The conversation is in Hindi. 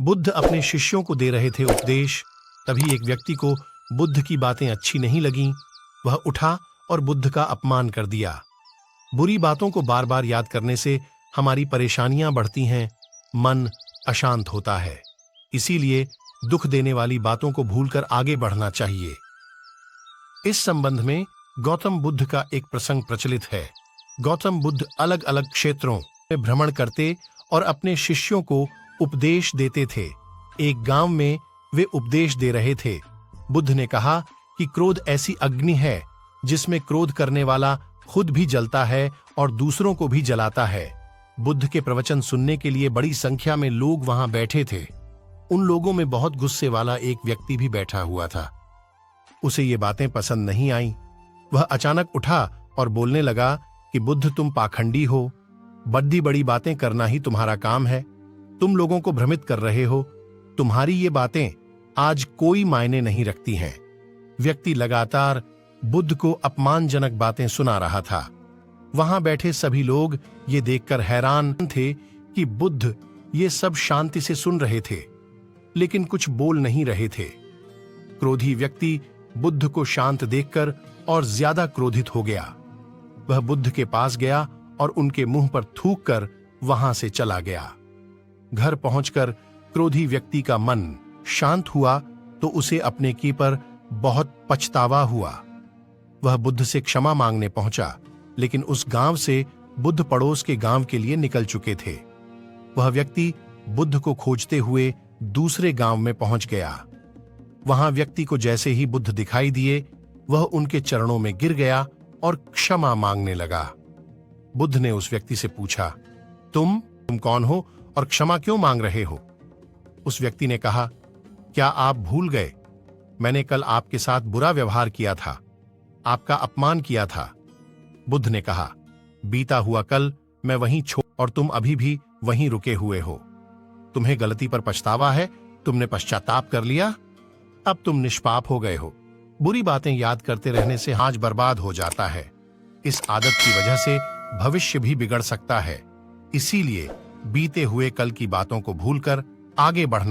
बुद्ध अपने शिष्यों को दे रहे थे उपदेश। तभी एक व्यक्ति को बुद्ध की बातें अच्छी नहीं लगीं। वह उठा और बुद्ध का अपमान कर दिया। बुरी बातों को बार बार याद करने से हमारी परेशानियां बढ़ती हैं, मन अशांत होता है। इसीलिए दुख देने वाली बातों को भूलकर आगे बढ़ना चाहिए। इस संबंध में गौतम बुद्ध का एक प्रसंग प्रचलित है। गौतम बुद्ध अलग अलग क्षेत्रों में भ्रमण करते और अपने शिष्यों को उपदेश देते थे। एक गांव में वे उपदेश दे रहे थे। बुद्ध ने कहा कि क्रोध ऐसी अग्नि है जिसमें क्रोध करने वाला खुद भी जलता है और दूसरों को भी जलाता है। बुद्ध के प्रवचन सुनने के लिए बड़ी संख्या में लोग वहां बैठे थे। उन लोगों में बहुत गुस्से वाला एक व्यक्ति भी बैठा हुआ था। उसे ये बातें पसंद नहीं आईं। वह अचानक उठा और बोलने लगा कि बुद्ध, तुम पाखंडी हो। बड़ी बड़ी बातें करना ही तुम्हारा काम है। तुम लोगों को भ्रमित कर रहे हो। तुम्हारी ये बातें आज कोई मायने नहीं रखती हैं। व्यक्ति लगातार बुद्ध को अपमानजनक बातें सुना रहा था। वहां बैठे सभी लोग ये देखकर हैरान थे कि बुद्ध ये सब शांति से सुन रहे थे, लेकिन कुछ बोल नहीं रहे थे। क्रोधी व्यक्ति बुद्ध को शांत देखकर और ज्यादा क्रोधित हो गया। वह बुद्ध के पास गया और उनके मुंह पर थूक कर वहां से चला गया। घर पहुंचकर क्रोधी व्यक्ति का मन शांत हुआ तो उसे अपने की पर बहुत पछतावा हुआ। वह बुद्ध से क्षमा मांगने पहुंचा, लेकिन उस गांव से बुद्ध पड़ोस के गांव के लिए निकल चुके थे। वह व्यक्ति बुद्ध को खोजते हुए दूसरे गांव में पहुंच गया। वहां व्यक्ति को जैसे ही बुद्ध दिखाई दिए, वह उनके चरणों में गिर गया और क्षमा मांगने लगा। बुद्ध ने उस व्यक्ति से पूछा, तुम कौन हो और क्षमा क्यों मांग रहे हो? उस व्यक्ति ने कहा, क्या आप भूल गए? मैंने कल आपके साथ बुरा व्यवहार किया था, आपका अपमान किया था। बुद्ध ने कहा, बीता हुआ कल मैं वहीं छोड़ और तुम अभी भी वहीं रुके हुए हो। तुम्हें गलती पर पछतावा है, तुमने पश्चाताप कर लिया, अब तुम निष्पाप हो गए हो। बुरी बातें याद करते रहने से आज बर्बाद हो जाता है। इस आदत की वजह से भविष्य भी बिगड़ सकता है। इसीलिए बीते हुए कल की बातों को भूलकर आगे बढ़ना